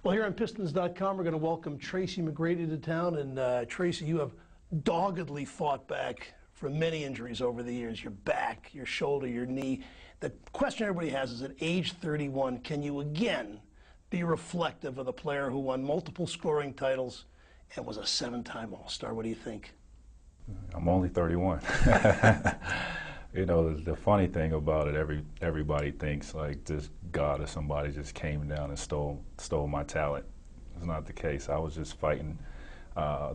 Well, here on Pistons.com, we're going to welcome Tracy McGrady to town. And Tracy, you have doggedly fought back from many injuries over the years. Your back, your shoulder, your knee. The question everybody has is, at age 31, can you again be reflective of the player who won multiple scoring titles and was a 7-time All-Star? What do you think? I'm only 31. You know, the funny thing about it, everybody thinks like this God or somebody just came down and stole my talent. It's not the case. I was just fighting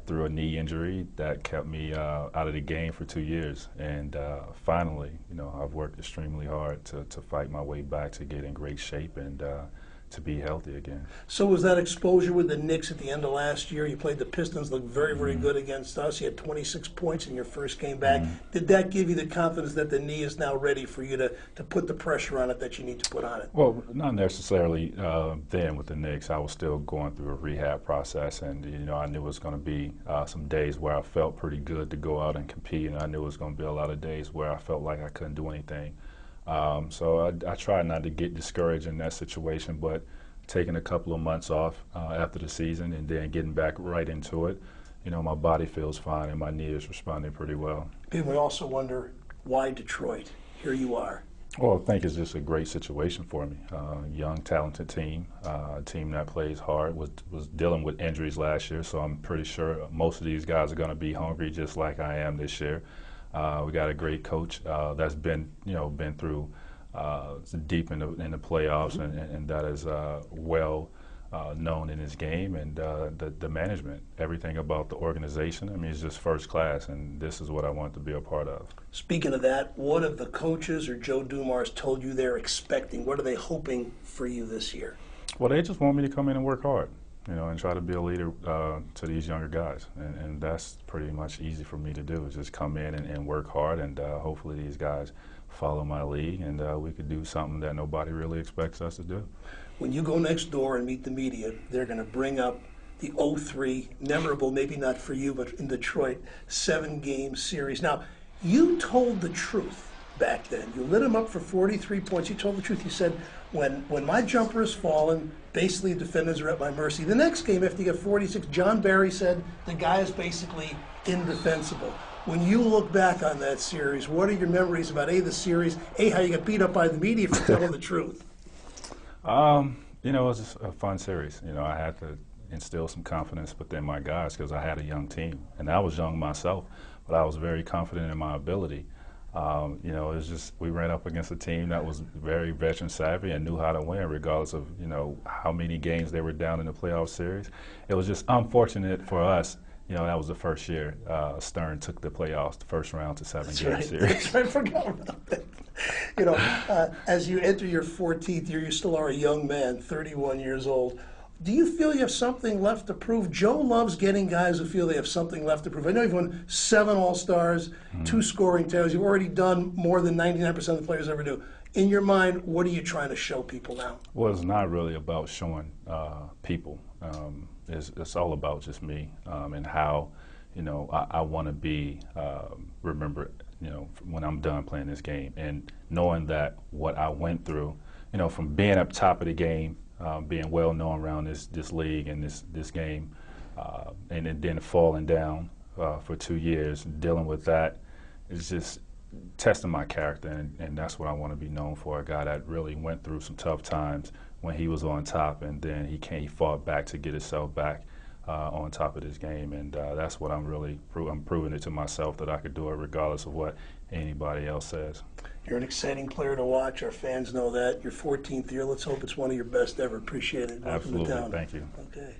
through a knee injury that kept me out of the game for 2 years. And finally, you know, I've worked extremely hard to fight my way back, to get in great shape and to be healthy again. So was that exposure with the Knicks at the end of last year? You played the Pistons, looked very, very good against us. You had 26 points in your first game back. Did that give you the confidence that the knee is now ready for you to put the pressure on it that you need to put on it? Well, not necessarily then with the Knicks. I was still going through a rehab process, and you know, I knew it was going to be some days where I felt pretty good to go out and compete, and I knew it was going to be a lot of days where I felt like I couldn't do anything. So I tried not to get discouraged in that situation, but taking a couple of months off after the season and then getting back right into it, you know, my body feels fine and my knee is responding pretty well. And we also wonder, why Detroit? Here you are. Well, I think it's just a great situation for me. Young, talented team, a team that plays hard, was dealing with injuries last year, so I'm pretty sure most of these guys are going to be hungry just like I am this year. We got a great coach that's been through deep in the playoffs, and that is well known in his game, and the management, everything about the organization. I mean, it's just first class, and this is what I want to be a part of. Speaking of that, what have the coaches or Joe Dumars told you they're expecting? What are they hoping for you this year? Well, they just want me to come in and work hard, you know, and try to be a leader to these younger guys. And that's pretty much easy for me to do, is just come in and work hard, and hopefully these guys follow my lead, and we could do something that nobody really expects us to do. When you go next door and meet the media, they're going to bring up the 0-3, memorable, maybe not for you, but in Detroit, 7-game series. Now, you told the truth back then. You lit him up for 43 points. You told the truth. You said, when my jumper is fallen, basically defenders are at my mercy. The next game, after you get 46, John Barry said the guy is basically indefensible. When you look back on that series, what are your memories about the series, how you got beat up by the media for telling the truth? You know, it was just a fun series. You know, I had to instill some confidence within my guys because I had a young team, and I was young myself, but I was very confident in my ability. You know, it was just, we ran up against a team that was very veteran savvy and knew how to win regardless of, you know, how many games they were down in the playoff series. It was just unfortunate for us. You know, that was the first year Stern took the playoffs, the first round to 7-game series. That's right. I forgot about that. You know, as you enter your 14th year, you still are a young man, 31 years old. Do you feel you have something left to prove? Joe loves getting guys who feel they have something left to prove. I know you've won 7 All-Stars, 2 scoring titles. You've already done more than 99% of the players ever do. In your mind, what are you trying to show people now? Well, it's not really about showing people. It's all about just me and how, you know, I want to be remembered, you know, when I'm done playing this game, and knowing that what I went through, you know, from being up top of the game, being well known around this league and this game, and then falling down for 2 years, dealing with that, is just testing my character, and that's what I want to be known for. A guy that really went through some tough times when he was on top, and then he fought back to get himself back on top of this game, and that's what I'm proving it to myself that I could do it regardless of what anybody else says. You're an exciting player to watch. Our fans know that. Your 14th year. Let's hope it's one of your best ever. Appreciate it. Welcome Absolutely. to town. Thank you. Okay.